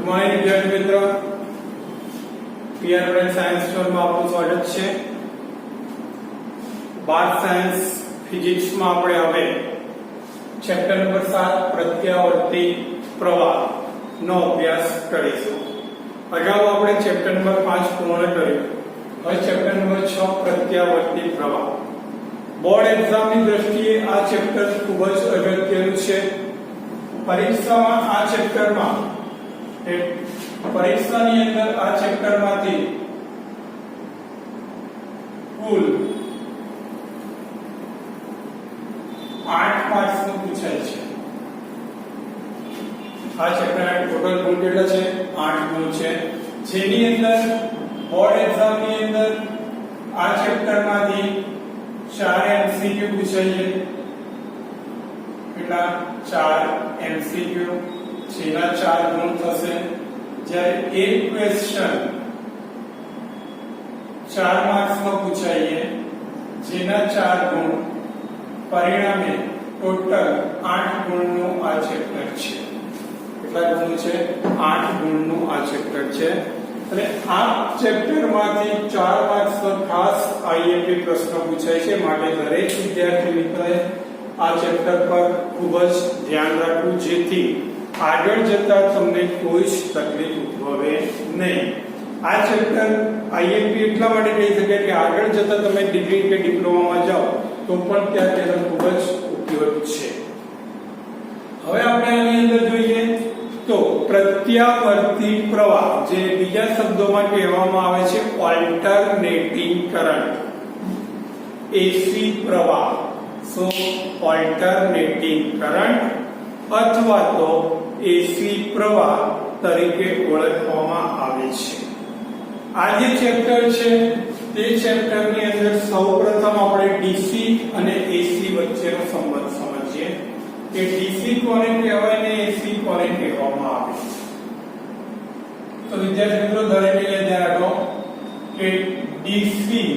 Morning વિદ્યાર્થી મિત્રો, PR brain science સ્ટોરમાં આપનું સ્વાગત છે। 12 સાયન્સ ફિઝિક્સ માં આપણે હવે ચેપ્ટર નંબર 7 પ્રત્યાવર્તી પ્રવાહ નો અભ્યાસ કરીશું। અગાઉ આપણે ચેપ્ટર નંબર 5 પૂર્ણ કર્યું, હવે ચેપ્ટર નંબર 6 પ્રત્યાવર્તી પ્રવાહ। બોર્ડ એક્ઝામની દ્રષ્ટિએ આ ચેપ્ટર ખૂબ જ અગત્યનું છે। પરીક્ષામાં આ ચેપ્ટરમાં પરીક્ષાની અંદર આ ચેપ્ટરમાંથી કુલ 8 માર્ક્સ નું પૂછાય છે। આ ચેપ્ટરના ટોટલ ગુણ કેટલા છે? 8 ગુણ છે, જેની અંદર બોર્ડ એક્ઝામની અંદર આ ચેપ્ટરમાંથી 4 એમસીક્યુ પૂછાય છે। કેટલા? 4 એમસીક્યુ, જેના 4 ગુણ થશે। જ્યારે એક ક્વેશ્ચન 4 માર્ક્સ માં પૂછાય, જેના 4 ગુણ, પરિણામે ટોટલ 8 ગુણનું આ ચેપ્ટર છે। કેટલા ગુણ છે? 8 ગુણનું આ ચેપ્ટર છે। અને આ ચેપ્ટરમાંથી 4 માર્ક્સ પર ખાસ આઈએમપી પ્રશ્ન પૂછાય છે, માટે દરેક વિદ્યાર્થી મિત્રોએ આ ચેપ્ટર પર ખૂબ જ ધ્યાન રાખવું, જેથી આગળ જતા તમને કોઈ જ તકલીફ ઉદ્ભવે નહીં। આ ચેપ્ટર આઈએમપી એટલા માટે કહી શકાય કે આગળ જતા તમે ડિગ્રી કે ડિપ્લોમામાં જાઓ તો પણ ત્યાં તેનો ખૂબ જ ઉપયોગ છે। હવે આપણે આની અંદર જોઈએ તો પ્રત્યાવર્તી પ્રવાહ, જે બીજા શબ્દોમાં કહેવામાં આવે છે ઓલ્ટરનેટિંગ કરંટ, એસી પ્રવાહ, સો ઓલ્ટરનેટિંગ કરંટ અથવા તો એસી પ્રવાહ તરીકે ઓળખવામાં આવે છે। આ જે ચેપ્ટર છે તે ચેપ્ટરની અંદર સૌપ્રથમ આપણે ડીસી અને એસી વચ્ચેનો સંબંધ સમજીએ કે ડીસી કોને કહેવાય ને એસી કોને કહેવામાં આવે છે। તો વિદ્યાર્થી મિત્રો, દરેકે ધ્યાન રાખો કે ડીસી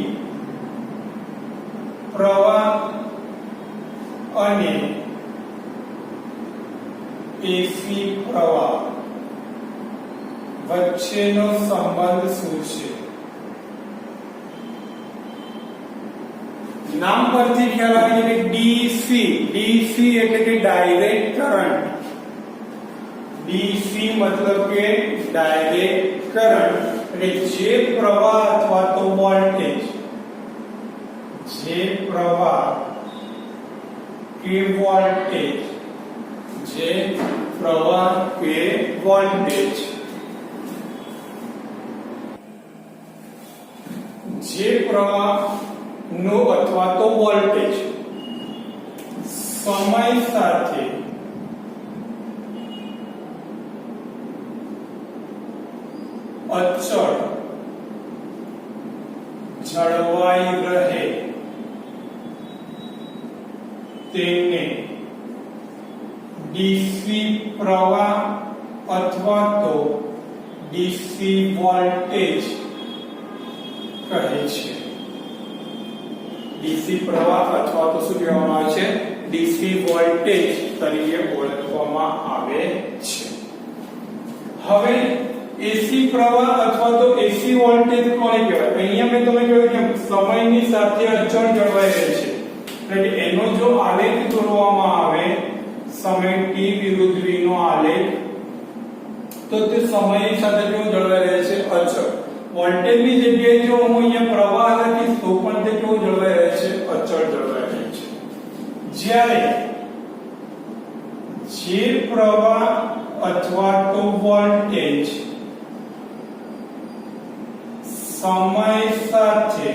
પ્રવાહ અને એસી પ્રવાહ વચ્ચેનો સંબંધ શું છે? નામ પરથી ખ્યાલ આવે છે કે ડીસી એટલે કે ડાયરેક્ટ કરંટ। ડીસી મતલબ કે ડાયરેક્ટ કરંટ, એટલે જે પ્રવાહ અથવા તો વોલ્ટેજ, જે પ્રવાહ કે વોલ્ટેજ, જે પ્રવાહ કે વોલ્ટેજ, જે પ્રવાહ નો અથવા તો વોલ્ટેજ સમય સાથે અચળ જળવાઈ રહે તેને ડીસી પ્રવાહ અથવા તો ડીસી વોલ્ટેજ કહે છે। ડીસી પ્રવાહ અથવા તો શું કહેવામાં આવે છે? ડીસી વોલ્ટેજ તરીકે ઓળખવામાં આવે છે। હવે એસી પ્રવાહ અથવા તો એસી વોલ્ટેજ કોને કહેવાય? અહીંયા મેં તમને કહ્યું કે સમયની સાથે અચળ જળવાઈ રહે છે, એટલે કે એનો જો આલેખ દોરવામાં આવે, સમય t વિરુદ્ધ v નો આલેખ, તો તે સમયની સાથે કેવું જળવાઈ રહે છે? અચળ। વોલ્ટેજની જગ્યાએ જો હું અહીંયા પ્રવાહ લખીશ તો પણ તે કેવું જળવાઈ રહે છે? અચળ જળવાઈ રહે છે। જ્યારે જે પ્રવાહ અથવા તો વોલ્ટેજ સમય સાથે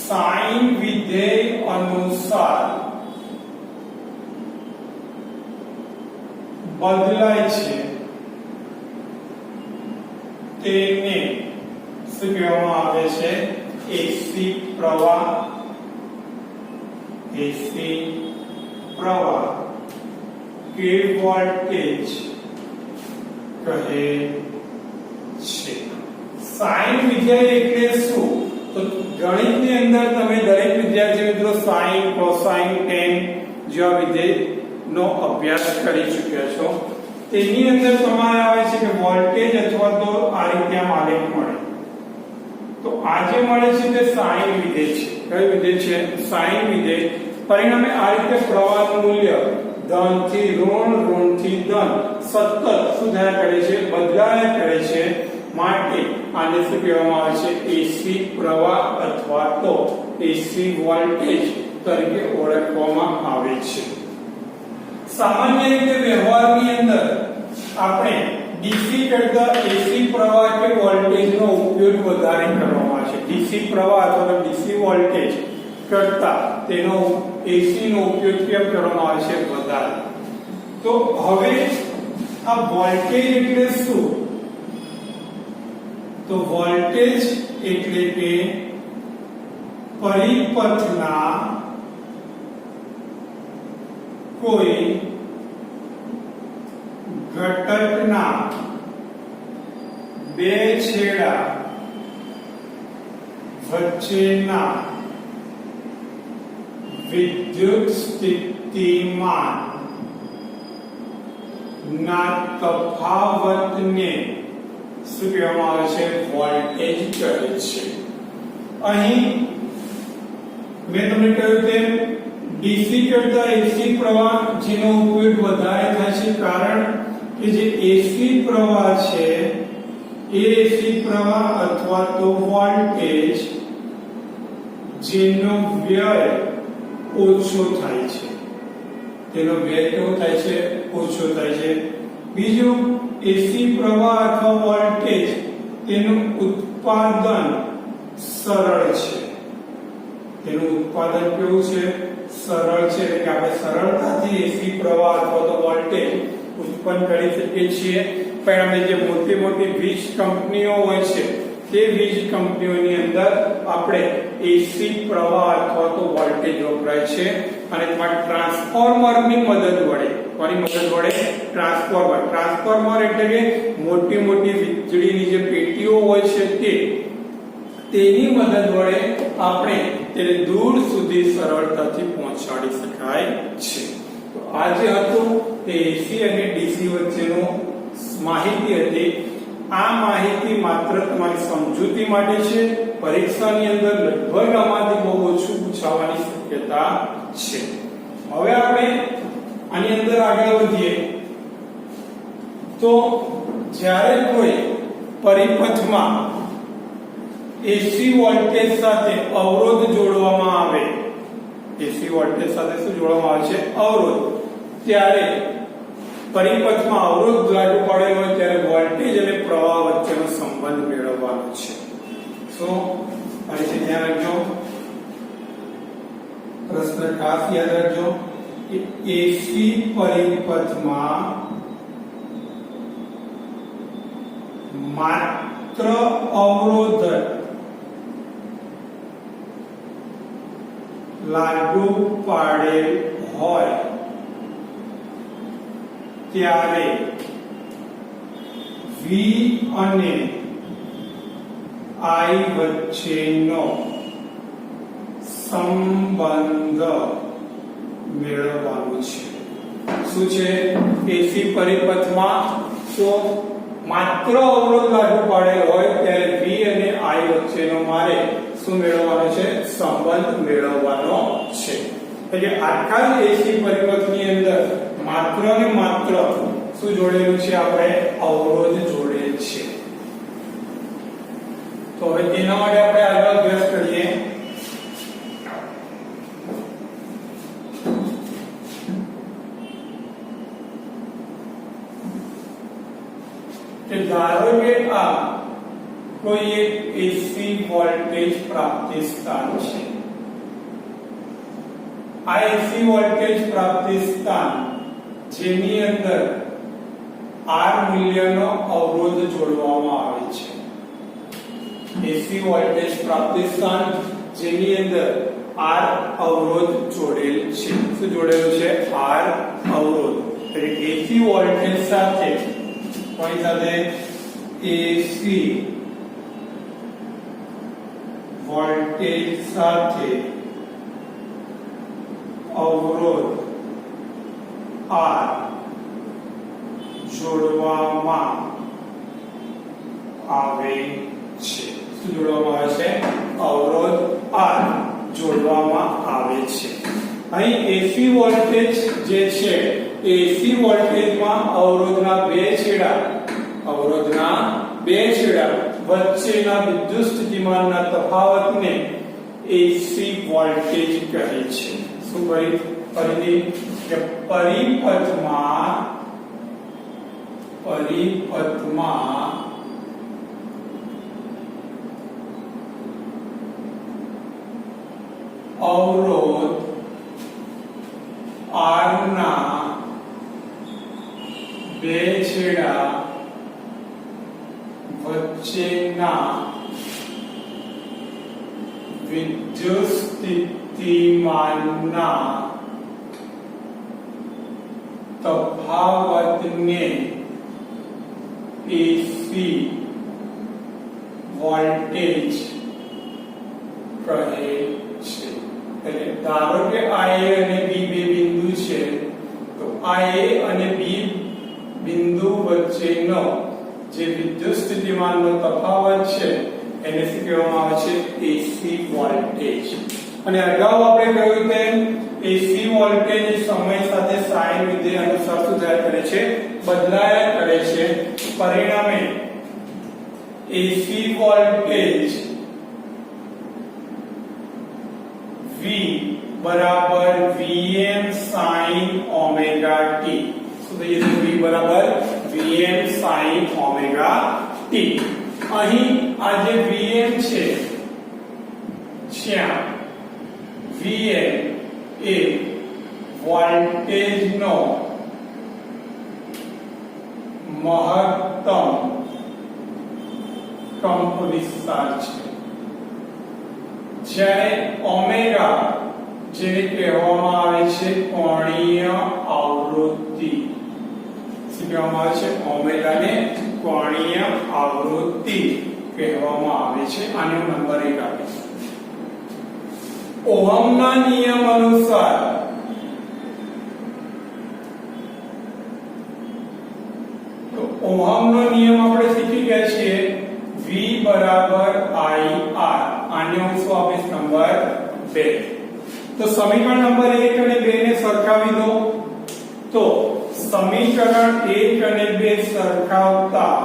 સાઇન વિધેય અનુસાર બદલાય છે તેને શું કહેવામાં આવે છે? એસી પ્રવાહ, એસી પ્રવાહ કે વોલ્ટેજ કહે છે। સાઇન વિધેય એટલે શું? તો ગણિતની અંદર તમે દરેક વિદ્યાર્થી મિત્રો સાઇન, કોસાઇન, ટેન જેવા વિધેય નો અભ્યાસ કરી ચૂક્યા છો। તેની અંદર તમારે આવે છે કે વોલ્ટેજ અથવા તો આ રીતે આમ આલેખ મળે. તો આ જે મળે છે તે સાઇન વિધેય છે. કયું વિધેય છે? સાઇન વિધેય. પરિણામે આ રીતે પ્રવાહનું મૂલ્ય ધન થી ઋણ, ઋણ થી ધન સતત શું થયા કરે છે? બદલાયા કરે છે. માટે આને શું કહેવામાં આવે છે? એસી પ્રવાહ અથવા તો એસી વોલ્ટેજ તરીકે ઓળખવામાં આવે છે. સામાન્ય રીતે વ્યવહારની અંદર આપણે ડીસી કરતા એસી પ્રવાહ કે વોલ્ટેજનો ઉપયોગ વધારે કરવામાં આવે છે. ડીસી પ્રવાહ અથવા ડીસી વોલ્ટેજ કરતા તેનો એસી નો ઉપયોગ કેમ કરવામાં આવે છે? વધારે. તો હવે આ વોલ્ટેજ એટલે શું? તો વોલ્ટેજ એટલે કે પરિપથના કોઈ ઘટકના બે છેડા વચ્ચેના વિદ્યુત સ્થિતિમાન ના તફાવતને શું કહેવામાં આવે છે? વોલ્ટેજ કહે છે. અહીં મેં તમને કહ્યું તેમ ડીસી કરતા એસી પ્રવાહ જેનો ઉપયોગ વધારે થાય છે, કારણ કે જે એસી પ્રવાહ છે એ એસી પ્રવાહ અથવા તો વોલ્ટેજ જેનો વ્યય ઓછો થાય છે. તેનો વ્યય કેવો થાય છે? ઓછો થાય છે. બીજું, એસી પ્રવાહ અથવા વોલ્ટેજ તેનું ઉત્પાદન સરળ છે. તેનું ઉત્પાદન કેવું છે? સરળ છે. એટલે કે આપણે સરળતાથી એસી પ્રવાહ અથવા તો વોલ્ટેજ ઉત્પન્ન કરી શકીએ છીએ. પણ આપણે જે મોટી મોટી વીજ કંપનીઓ હોય છે તે વીજ કંપનીઓની અંદર આપણે એસી પ્રવાહ અથવા તો વોલ્ટેજ વપરાય છે. અને તેમાં ટ્રાન્સફોર્મરની મદદ વડે, કોની મદદ વડે? ટ્રાન્સફોર્મર એટલે કે મોટી મોટી વીજળીની જે પેટીઓ હોય છે તેની મદદ વડે આપણે તેને દૂર સુધી સરળતાથી પહોંચાડી શકાય છે. તો આ જે હતું તે એસી અને ડીસી વચ્ચેનો માહિતી હતી. આ માહિતી માત્ર તમારી સમજૂતી માટે છે. પરીક્ષાની અંદર લગભગ આમાંથી બહુ ઓછું પૂછાવાની શક્યતા છે. હવે આપણે આની અંદર આગળ વધીએ તો જ્યારે કોઈ પરિપથમાં એસી વોલ્ટેજ સાથે અવરોધ જોડવામાં આવે, એસી વોલ્ટેજ સાથે શું જોડવામાં આવે છે? અવરોધ. ત્યારે પરિપથમાં અવરોધ લાગુ પડેલો હોય ત્યારે વોલ્ટેજ અને પ્રવાહ વચ્ચેનો સંબંધ મેળવવાનો છે. શું? ફરીથી ધ્યાન રાખજો. પ્રશ્ન ખાસ યાદ રાખજો કે એસી પરિપથમાં માત્ર અવરોધ લાગુ પાડેલ હોય ત્યારે V અને I વચ્ચેનો સંબંધ મેળવવાનો છે. શું છે? એસી પરિપથમાં તો માત્ર અવરોધ લાગુ પાડેલ હોય ત્યારે V અને I વચ્ચેનો મારે શું મેળવવાનો છે? સંબંધ મેળવવાનો છે. એટલે આખા એસી પરિપથની અંદર માત્ર ને માત્ર શું જોડેલું છે? આપણે અવરોધ જોડેલ છે. તો હવે તેના માટે આપણે આગળ અભ્યાસ કરીએ. કે ધારો કે આ કોઈ એક એસી વોલ્ટેજ પ્રાપ્તિ સ્થાન છે. આ એસી વોલ્ટેજ પ્રાપ્તિ સ્થાન જેની અંદર R મૂલ્યનો અવરોધ જોડવામાં આવે છે. એસી વોલ્ટેજ પ્રાપ્તિ સ્થાન જેની અંદર R અવરોધ જોડેલ છે. શું જોડેલું છે? R અવરોધ. એટલે એસી વોલ્ટેજ સાથે કોની સાથે? એસી વોલ્ટેજ સાથે અવરોધ R જોડવામાં આવે છે. શું જોડવામાં આવે છે? અવરોધ R જોડવામાં આવે છે. અહીં એસી વોલ્ટેજ જે છે એસી વોલ્ટેજમાં અવરોધના બે છેડા વચ્ચેના વિદ્યુત સ્થિતિમાનના તફાવતને એસી વોલ્ટેજ કહે છે. શું ફરીથી કે પરિપથમાં અવરોધ R ના બે છેડા વચ્ચેના વિદ્યુત સ્થિતિમાનના તફાવતને એસી વોલ્ટેજ કહે છે. એટલે ધારો કે આ A અને B બે બિંદુ છે તો આ A અને B બિંદુ વચ્ચેનો જે વિદ્યુત સ્થિતિમાનનો તફાવત છે એને શું કહેવામાં આવે છે? AC voltage. અને અગાઉ આપણે કહ્યું તેમ એસી વોલ્ટેજ સમય સાથે સાઇન વિધેય અનુસાર શું થયા કરે છે? બદલાયા કરે છે. પરિણામે એસી વોલ્ટેજ V બરાબર Vm sin omega t. શું થઈ જશે? V બરાબર Vm sin omega t. અહીં આ જે Vm છે જ્યાં Vm એ વોલ્ટેજનો મહત્તમ કંપવિસ્તાર છે, જ્યારે ઓમેગા જેને કહેવામાં આવે છે કોણીય આવૃત્તિ. શું કહેવામાં આવે છે? ઓમેગાને કોણીય આવૃત્તિ કહેવામાં આવે છે. આનો નંબર 1 આપીશું. ઓહમના નિયમ અનુસાર તો ઓહમનો નિયમ આપણે શીખી ગયા છીએ V બરાબર IR. આને હું શું આપીશ? નંબર 2. તો સમીકરણ નંબર 1 અને 2 ને સરખાવી દો. તો સમીકરણ 1 અને 2 સરખાવતા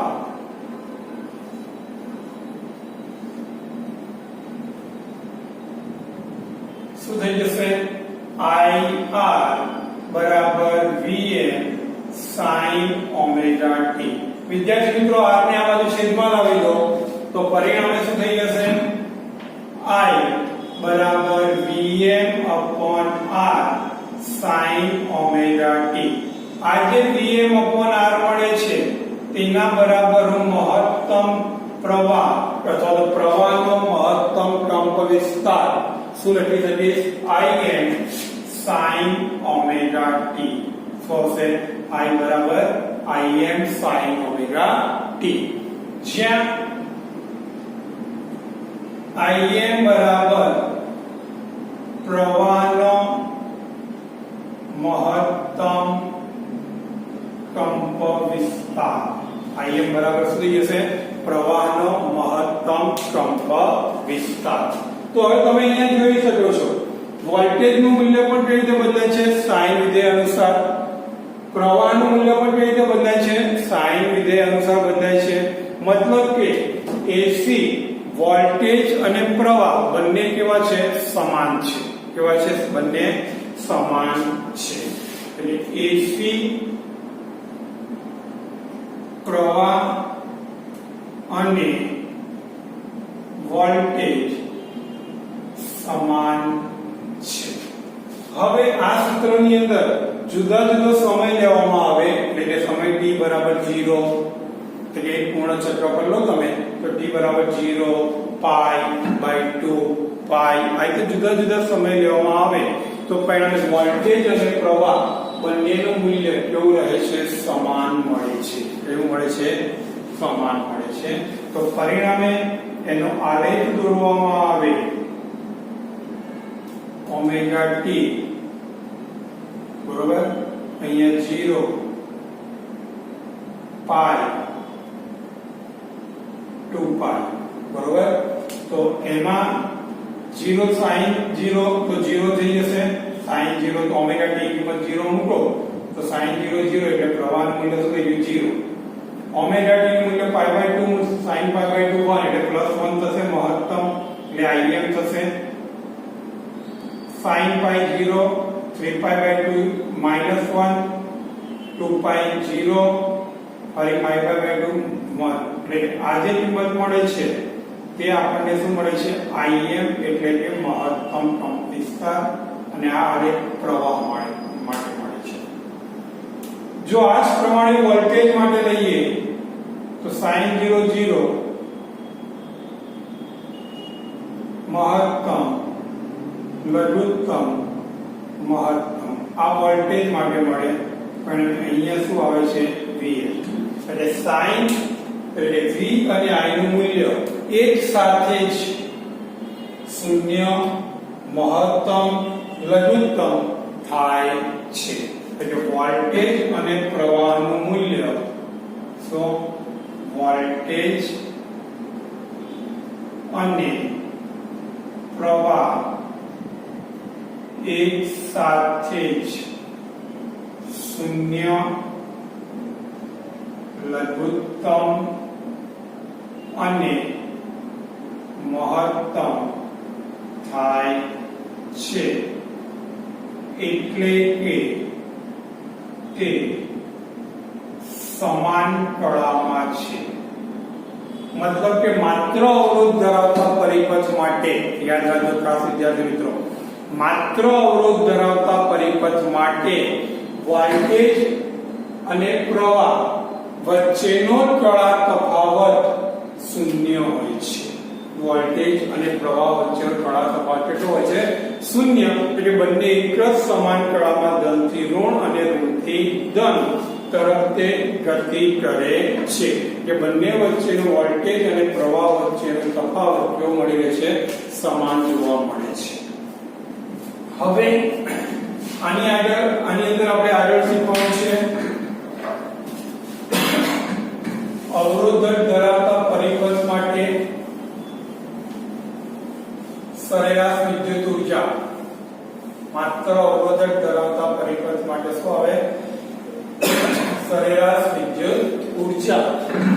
શું થઈ જશે? IR બરાબર Vm sin omega t. વિદ્યાર્થી મિત્રો R ને આ બાજુ છેદમાં લાવી દો તો પરિણામે શું થઈ જશે? I બરાબર Vm upon R sin omega t. આ જે Vm upon R મળે છે તેના બરાબર હું મહત્તમ પ્રવાહ અથવા તો પ્રવાહનો મહત્તમ કંપવિસ્તાર શું લખી શકીશ? Im sin omega t. શું હશે? I બરાબર Im sin omega t. જ્યાં Im બરાબર પ્રવાહનો મહત્તમ કંપવિસ્તાર. Im બરાબર શું થઈ જશે? પ્રવાહનો મહત્તમ કંપવિસ્તાર. તો હવે તમે અહીંયા જોઈ શકો છો વોલ્ટેજનું મૂલ્ય પણ કઈ રીતે બદલાય છે? સાઇન વિધેય અનુસાર. પ્રવાહનું મૂલ્ય પણ કઈ રીતે બદલાય છે? સાઇન વિધેય અનુસાર બદલાય છે. મતલબ કે એસી વોલ્ટેજ અને પ્રવાહ બંને કેવા છે? સમાન છે. કેવા છે? બંને સમાન છે. એટલે એસી પ્રવાહ અને વોલ્ટેજ સમાન છે. હવે આ સૂત્રની અંદર જુદા જુદા સમય લેવામાં આવે એટલે કે સમય t બરાબર 0 એટલે એક પૂર્ણ ચક્ર લો તમે તો t બરાબર 0 પાઈ બાય 2 પાઈ આ રીતે જુદા જુદા સમય લેવામાં આવે તો પરિણામે વોલ્ટેજ અને પ્રવાહ બંનેનું મૂલ્ય કેવું રહે છે? સમાન મળે છે. કેવું મળે છે? સમાન મળે છે. તો પરિણામે એનો આલેખ દોરવામાં આવે ઓમેગા t બરોબર અહીંયા 0 પાઈ 2 પાઈ બરોબર. તો એમાં 0 sin 0 તો 0 થઈ જશે, sin 0 તો ઓમેગા t કિંમત 0 મૂકો તો sin 0 0 એટલે પ્રવાહનું મૂલ્ય શું થઈ ગયું 0. ઓમેગા t નું મૂલ્ય π/2 sin π/2 1 એટલે +1 થશે મહત્તમ એટલે Im થશે. sin π 0 3π/2 -1 2π 0 ફરી π/2 1 એટલે આ જે કિંમત મળે છે તે આપણને શું મળે છે Im એટલે કે મહત્તમ કંપનવિસ્તાર અને આ આલેખ પ્રવાહ માટે મળે છે. જો આ જ પ્રમાણે વોલ્ટેજ માટે લઈએ તો sin 0 0 મહત્તમ લઘુત્તમ મહત્તમ આ વોલ્ટેજ માટે મળે પણ અહીંયા શું આવે છે VL એટલે sin એટલે V અને I નું મૂલ્ય એક સાથે જ 0 મહત્તમ લઘુત્તમ થાય છે. એટલે વોલ્ટેજ અને પ્રવાહનું મૂલ્ય સો વોલ્ટેજ અને પ્રવાહ એક સાથે જ 0 લઘુત્તમ અને મહત્તમ થાય છે. એટલે કે તે સમાન કળામાં છે. મતલબ કે માત્ર અવરોધ ધરાવતા પરિપથ માટે યાદ રાખજો ખાસ વિદ્યાર્થી મિત્રો, માત્ર અવરોધ ધરાવતા પરિપથ માટે વોલ્ટેજ અને પ્રવાહ વચ્ચેનો કળા તફાવત 0 હોય છે. વોલ્ટેજ અને પ્રવાહ વચ્ચેનો કળા તફાવત કેટલો હોય છે 0. એટલે બંને એક જ સમાન કળામાં ધનથી ઋણ અને ઋણથી ધન તરફ તે ગતિ કરે છે. કે બંને વચ્ચેનો વોલ્ટેજ અને પ્રવાહ વચ્ચેનો તફાવત કેવો મળી રહે છે સમાન જોવા મળે છે. હવે આની અંદર આપણે આગળ શીખવાનું છે અવરોધક ધરાવતા પરિપથ માટે સરેરાશ વિદ્યુત ઊર્જા. માત્ર અવરોધક ધરાવતા પરિપથ માટે શું આવે સરેરાશ વિદ્યુત ઊર્જા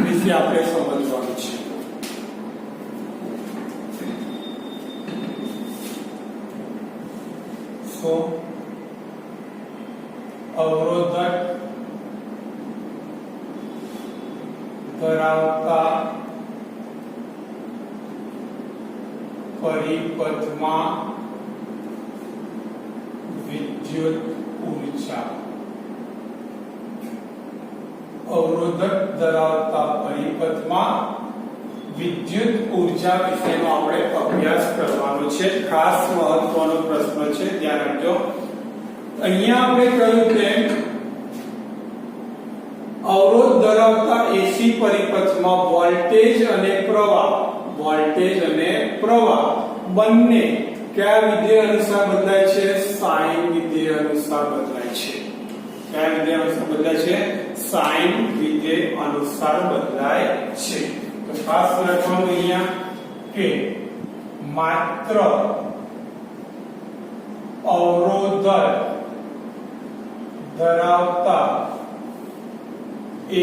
વિશે આપણે સમજવાનું છે. સો અવરોધક ધરાવતા પરિપથમાં વિદ્યુત ઊર્જા. અવરોધક ધરાવતા પરિપથમાં વિદ્યુત ઊર્જા વિશેનો આપણે અભ્યાસ કરવાનો છે. ખાસ મહત્વનો પ્રશ્ન છે, ધ્યાન રાખજો. અહીંયા આપણે કહ્યું તેમ અવરોધ ધરાવતા એસી પરિપથમાં વોલ્ટેજ અને પ્રવાહ બંને કયા વિધેય અનુસાર બદલાય છે સાઇન વિધેય અનુસાર બદલાય છે. કયા વિધેય અનુસાર બદલાય છે સાઇન વિધેય અનુસાર બદલાય છે. તો ખાસ લખવાનું અહીંયા કે માત્ર અવરોધક ધરાવતા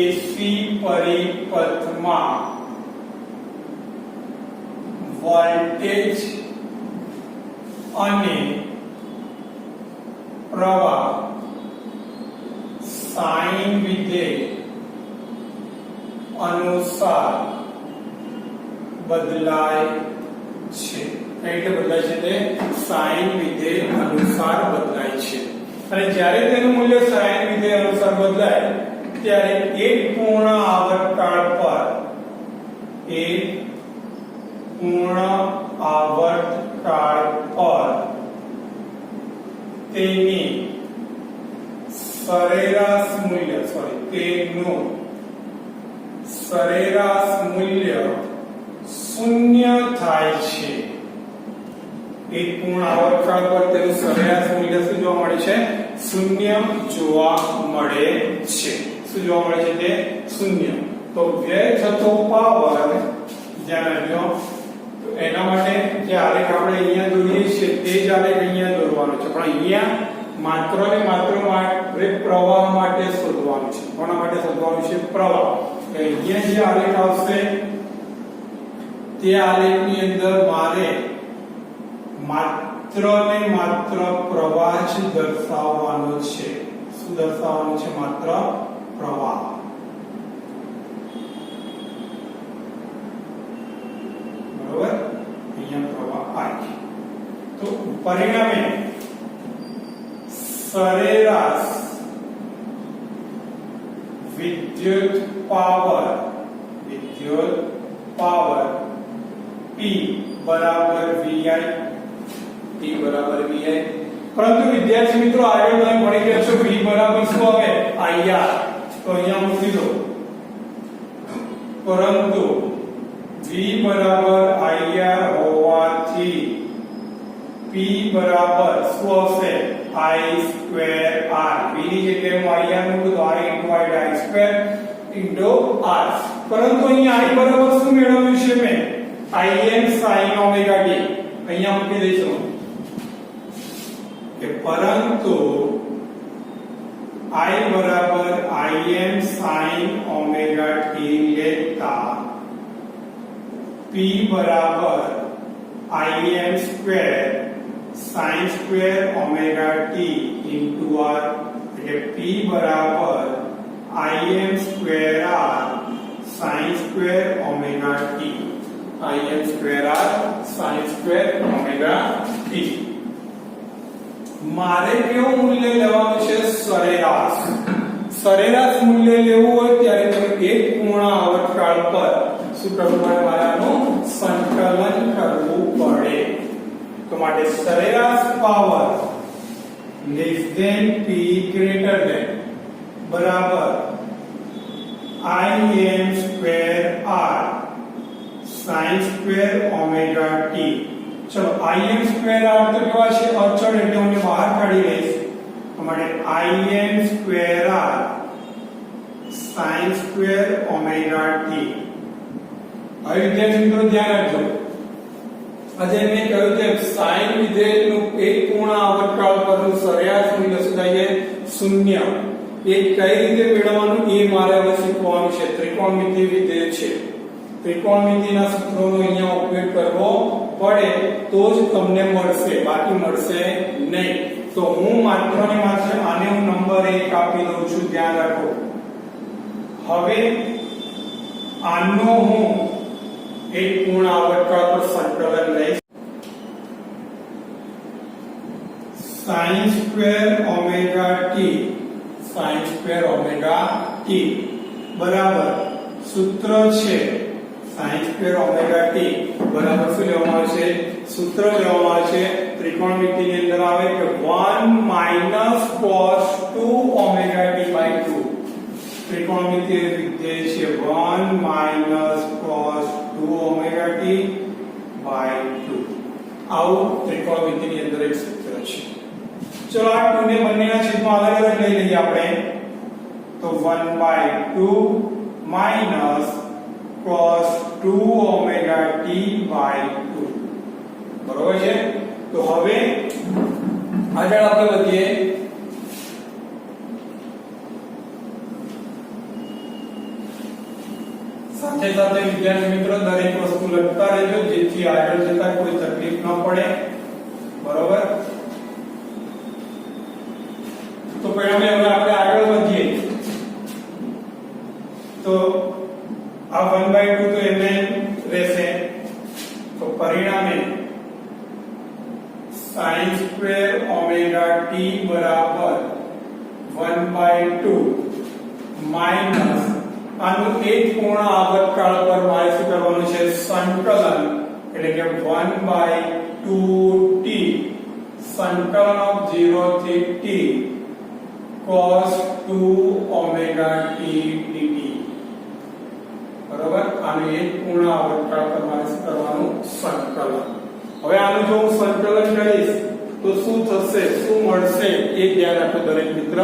એસી પરિપથમાં વોલ્ટેજ અને પ્રવાહ સાઇન વિધેય અનુસાર બદલાય છે. એટલે બદલાય છે તે સાઇન વિધેય અનુસાર બદલાય છે. અને જ્યારે તેનું મૂલ્ય સાઇન વિધેય અનુસાર બદલાય ત્યારે એક પૂર્ણ આવર્તકાળ પર તેની સરેરાશ મૂલ્ય શૂન્ય થાય છે. એક પૂર્ણ આવર્તકાળ પર તેનું સરેરાશ મૂલ્ય શું જોવા મળે છે શૂન્ય જોવા મળે છે. શું શું જોવા મળે છે તે શૂન્ય. તો વ્યય થતો પાવર ધ્યાન રાખજો. તો એના માટે જે આલેખ આપણે અહીંયા દોરીએ છીએ તે જ આલેખ અહીંયા દોરવાનો છે, પણ અહીંયા માત્ર ને માત્ર પ્રવાહ માટે શોધવાનું છે. કોના માટે શોધવાનું છે? પ્રવાહ. અહીંયા જે આલેખ આવશે તે આલેખની અંદર મારે માત્ર ને માત્ર પ્રવાહ જ દર્શાવવાનો છે. શું દર્શાવવાનું છે? માત્ર પ્રવાહ. બરોબર? અહીંયા પ્રવાહ I. તો પરિણામે સરેરાશ વિદ્યુત પાવર P બરાબર VI. પરંતુ વિદ્યાર્થી મિત્રો આગળ તમે ભણી ગયા છો V બરાબર શું આવે? IR. તો અહીંયા મૂકી દો. પરંતુ V બરાબર IR હોવાથી P બરાબર શું આવશે? I²R. V ની જગ્યાએ હું IR મૂકું તો I × I²R. પરંતુ અહીંયા I બરાબર શું મેળવ્યું છે મેં? Im sin omega t. અહીંયા મૂકી દઈશું કે પરંતુ I બરાબર Im sin omega t લેતા P બરાબર Im² sin² omega t into R. એટલે P બરાબર Im²R sin² omega t. Im²R sin² omega t. મારે કેવું મૂલ્ય લેવાનું છે? સરેરાશ. સરેરાશ મૂલ્ય લેવું હોય ત્યારે તમે એક પૂર્ણ આવર્તકાળ પર શું કરવું પડે? મારાનું સંકલન કરવું પડે. તો માટે સરેરાશ power less than P greater than બરાબર Im²R sin² omega t. ચલો Im²R તો કેવા છે? અચળ, એટલે હું બહાર કાઢી લઈશ. તો માટે Im²R sin² omega t. હવે વિદ્યાર્થી મિત્રો ધ્યાન રાખજો. આજે મેં કહ્યું કે sin વિધેયનું એક પૂર્ણ આવર્તકાળ પરનું સરેરાશ મૂલ્ય શું થાય છે? 0. એ કઈ રીતે મેળવવાનું એ મારે હવે શીખવાનું છે. ત્રિકોણમિતિ વિધેય છે. ત્રિકોણમિતિના સૂત્રોનો અહીંયા ઉપયોગ કરવો પડે તો જ તમને મળશે, બાકી મળશે નહીં. તો હું માત્ર ને માત્ર આને હું નંબર 1 આપી દઉં છું. ધ્યાન રાખો. હવે આનો હું એક પૂર્ણ આવર્તકાળ પર સંકલન લઈશ. sin² omega t બરાબર સૂત્ર છે sin² omega t બરાબર શું લેવામાં આવે છે? સૂત્ર લેવામાં આવે છે ત્રિકોણમિતિની અંદર આવે કે 1 - cos 2 omega t by 2. ત્રિકોણમિતિ વિધેય છે 1 - cos 2 omega t by 2. આવું ત્રિકોણમિતિની અંદર એક સૂત્ર છે. ચલો આ 2 ને બંનેના છેદમાં અલગ અલગ લઈ લઈએ આપણે. તો 1/2 minus cos 2 omega t by 2. બરોબર છે? તો હવે આગળ આપણે વધીએ. સાથે સાથે વિદ્યાર્થી મિત્રો દરેક વસ્તુ લખતા રહેજો જેથી આગળ જતા કોઈ તકલીફ ન પડે. બરોબર? તો પરિણામે હવે આપણે આગળ વધીએ. તો આ 1/2 તો એમને રહેશે. તો પરિણામે sin² omega t બરાબર 1/2 માઈનસ આનું એક પૂર્ણ આવર્તકાળ પર મારે શું કરવાનું છે? સંકલન. એટલે કે 1/2t સંકલન ઓફ 0 થી t cos 2 omega t dt. બરોબર? આનું એક પૂર્ણ આવર્તકાળ પર મારે શું કરવાનું? સંકલન. હવે આનું જો હું સંકલન કરીશ તો શું થશે, શું મળશે એ ધ્યાન રાખો દરેક મિત્ર.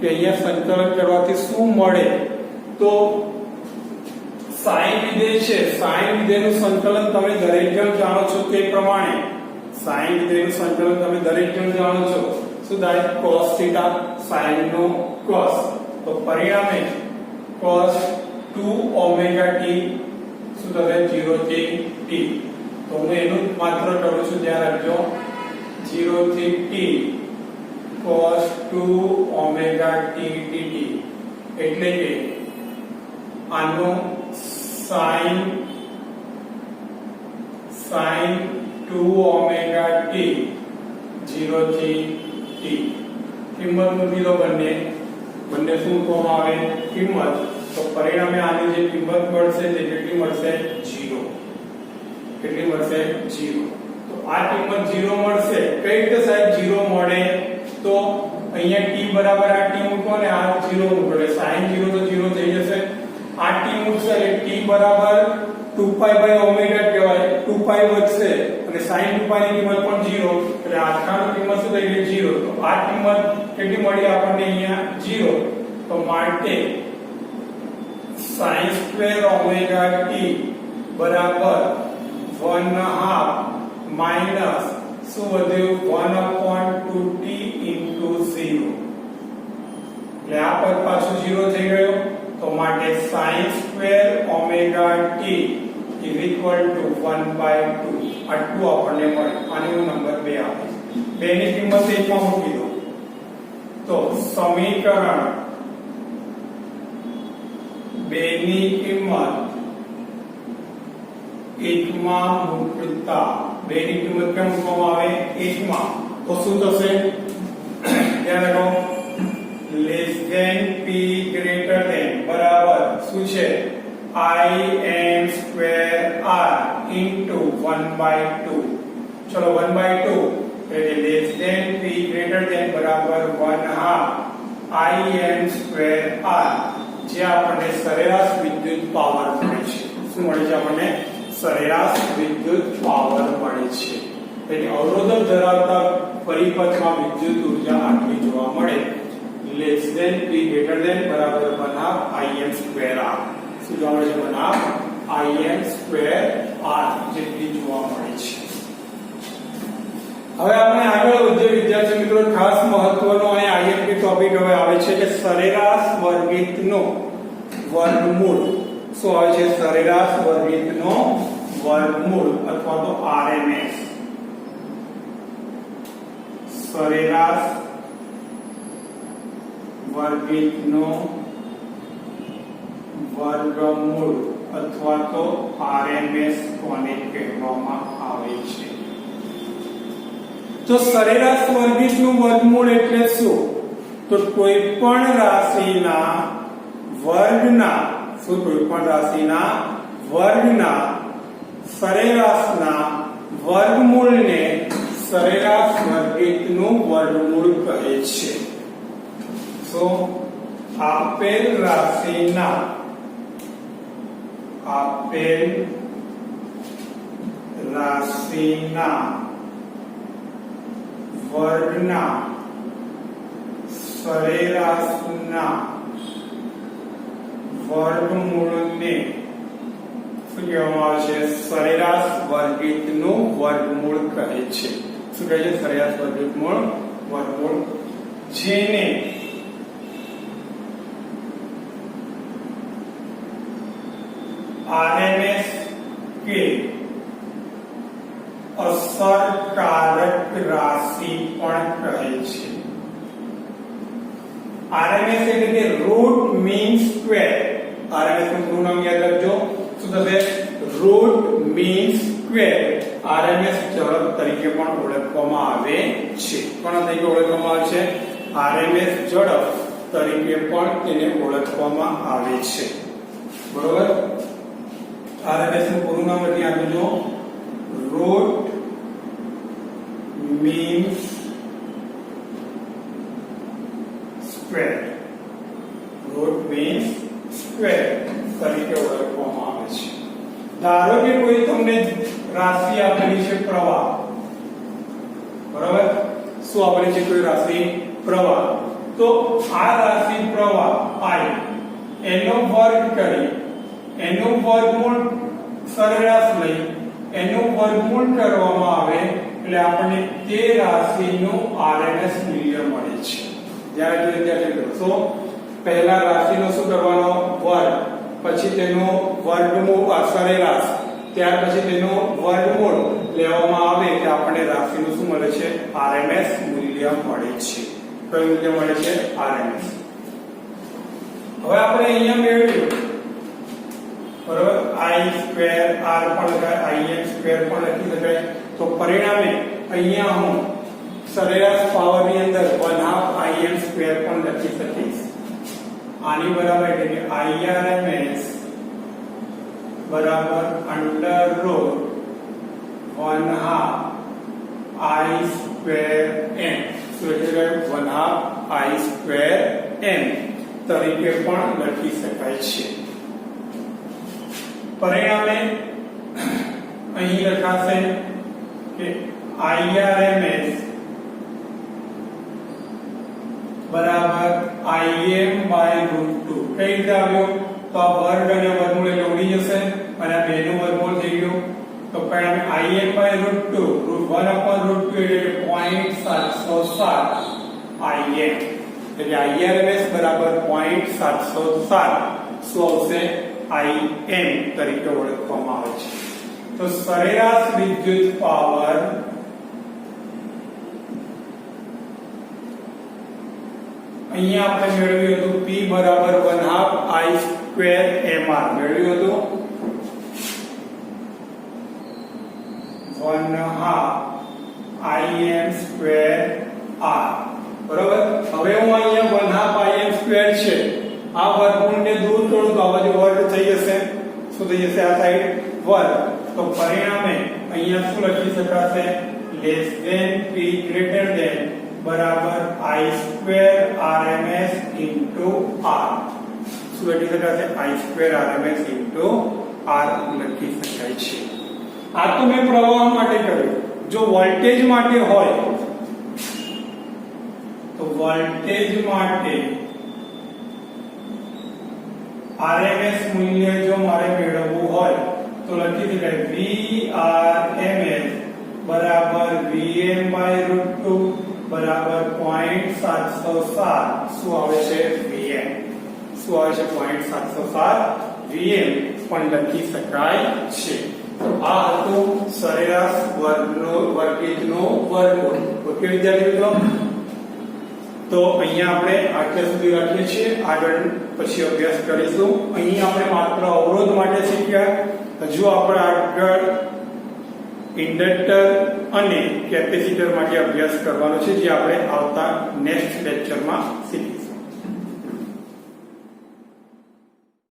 કે અહીંયા સંકલન કરવાથી શું મળે તો સાઈન વિધેય છે, સાઈન વિધેયનું સંકલન તમે દરેક જણ જાણો છો તે પ્રમાણે સાઈન વિધેયનું સંકલન તમે દરેક જણ જાણો છો શું થાય cos θ sin નો cos તો પરિણામે cos 2 ઓમેગા t શું થશે 0 થી t તો હું એનું માત્ર કરું છું ધ્યાન રાખજો 0 થી t cos 2 omega t dt એટલે કે આનો sin 2 ઓમેગા t 0 થી t કિંમત મૂકી દો બંને શું કોમાં આવે કિંમત તો પરિણામે આની જે કિંમત મળશે તે કેટલી મળશે 0 કેટલી મળશે 0 તો આ કિંમત 0 મળશે કઈ રીતે સાહેબ 0 મળે તો અહીંયા t બરાબર આ t મૂકો ને આ 0 મૂકો એટલે sin 0 તો 0 થઈ જશે આ t મૂકશે એટલે t બરાબર 2π ઓમેગા કહેવાય 2π વધશે અને sin 2π ની કિંમત પણ 0 એટલે આખાની કિંમત શું થઈ ગઈ 0 તો આ કિંમત કેટલી મળી આપણને અહીંયા 0 તો માટે sin સ્ક્વેર ઓમેગા t બરાબર 1/2 માઈનસ શું વધ્યું 1/2t into 0 એટલે આ પદ પાછું 0 થઈ ગયો તો માટે sin square omega t is equal to 1/2 આટલું આપણને મળે આને હું નંબર 2 આપીશ 2 ની કિંમત 1 માં મૂકી દો તો સમીકરણ 2 ની કિંમત 1 માં મૂકતા 2 ની કિંમત કેમ મૂકવામાં આવે 1 માં તો શું થશે ધ્યાન રાખો less than p greater than બરાબર શું છે im square r into 1/2 ચલો 1/2 એટલે less than p greater than બરાબર 1/2 im square r જે આપણને સરેરાશ વિદ્યુત પાવર મળે છે શું મળે છે આપણને સરેરાશ વિદ્યુત પાવર મળે છે એટલે અવરોધક ધરાવતા પરિપથમાં વિદ્યુત ઊર્જા આટલી જોવા મળે less than p greater than બરાબર 1/2 im square r શું જોવા મળે છે 1/2 im square r જેટલી જોવા મળે છે હવે આપણે આગળ વધીએ વિદ્યાર્થી મિત્રો ખાસ મહત્વનો અહીં આઈએમપી ટોપિક હવે આવે છે કે સરેરાશ વર્ગિતનો વર્ગમૂળ શું આવે છે સરેરાશ વર્ગિતનો વર્ગમૂળ અથવા તો RMS સરેરાશ વર્ગિતનો વર્ગમૂળ અથવા તો RMS કોને કહેવામાં આવે છે તો સરેરાશ વર્ગિતનું વર્ગમૂળ એટલે શું તો કોઈ પણ રાશિના વર્ગના સરેરાશના વર્ગમૂળને સરેરાશ વર્ગિતનું વર્ગમૂળ કહે છે તો આપેલ રાશિના વર્ગના સરેરાશના વર્ગમૂળને શું કહેવામાં આવે છે સરેરાશ વર્ગિતનું વર્ગમૂળ કહે છે શું કહે છે સરેરાશ વર્ગિતનું વર્ગમૂળ જેને RMS કે અસરકારક રાશિ પણ કહે છે RMS એટલે કે રૂટ મીન સ્ક્વેર RMS નું પૂરું નામ યાદ રાખજો શું થશે રૂટ મીન સ્ક્વેર RMS ઝડપ તરીકે પણ ઓળખવામાં આવે છે કોના તરીકે ઓળખવામાં આવે છે RMS ઝડપ તરીકે પણ તેને ઓળખવામાં આવે છે બરોબર RMS નું પૂરું નામ એટલે આપજો root mean square root mean square તરીકે ઓળખવામાં આવે છે ધારો કે કોઈ તમને રાશિ આપેલી છે પ્રવાહ બરાબર શું આપેલી છે કોઈ રાશિ પ્રવાહ તો તો આ રાશિ પ્રવાહ I એનો વર્ગ કરી એનું વર્ગમૂળ સરેરાશ લઈ એનું વર્ગમૂળ કરવામાં આવે એટલે આપણને તે રાશિનું RMS મૂલ્ય મળે છે. જ્યારે વિદ્યાર્થી મિત્રો પહેલા રાશિનો શું કરવાનો વર્ગ, પછી તેનો વર્ગમૂળ સરેરાશ, ત્યાર પછી તેનો વર્ગમૂળ લેવામાં આવે કે આપણને રાશિનું શું મળે છે RMS મૂલ્ય મળે છે. કયું મૂલ્ય મળે છે RMS. હવે આપણે અહીંયા મેળવ્યું બરોબર I² R પણ લખાય Im² પણ લખી શકાય. તો પરિણામે અહીંયા હું સરેરાશ પાવર ની અંદર 1/2 Im² પણ લખી શકીશ. આની બરાબર એટલે કે IRMS બરાબર √1/2 I²m તો એટલે 1/2 I²m તરીકે પણ લખી શકાય છે. પરિણામે અહીં લખાશે કે IRMS બરાબર Im/√2. કઈ રીતે આવ્યો? તો આ વર્ગ અને વર્ગમૂળ એટલે ઉડી જશે અને આ બેનું વર્ગમૂળ થઈ ગયું. તો પરિણામે Im/√2 √1/√2 એટલે 0.707 Im. એટલે IRMS બરાબર 0.707 શું આવશે Im તરીકે ઓળખવામાં આવે છે. તો સરેરાશ વિદ્યુત પાવર અહીંયા આપણે મેળવ્યું હતું P બરાબર 1/2 I²mr મેળવ્યું હતું 1/2 Im²r બરોબર. હવે હું અહીંયા 1/2 Im² છે આ વર્ગમૂળને દૂર કરું તો આ બાજુ વર્ગ થઈ જશે. શું થઈ જશે? આ સાઈડ વર્ગ. તો પરિણામે અહીંયા શું લખી શકાશે? Less than P greater than બરાબર I²RMS ઇન્ટુ R. શું લખી શકાશે? I²RMS ઇન્ટુ R લખી શકાય છે. આ તો મેં પ્રવાહ માટે કર્યું. જો વોલ્ટેજ માટે હોય તો વોલ્ટેજ માટે RMS મૂલ્ય જો મારે મેળવવું હોય તો લખી શકાય VRMS બરાબર Vm/√2 બરાબર 0.707 શું આવે છે Vm. શું આવે છે 0.707 Vm પણ લખી શકાય છે. આ હતું સરેરાશ વર્ગીજનો વર્ગમૂળ. ઓકે વિદ્યાર્થી મિત્રો, તો અહીંયા આપણે આટલે સુધી રાખીએ છીએ. આગળ પછી અભ્યાસ કરીશું. અહીં આપણે માત્ર અવરોધ માટે શીખ્યા. હજુ આપણે આગળ ઇન્ડક્ટર અને કેપેસિટર માટે અભ્યાસ કરવાનો છે જે આપણે આવતા નેક્સ્ટ લેક્ચરમાં શીખીશું.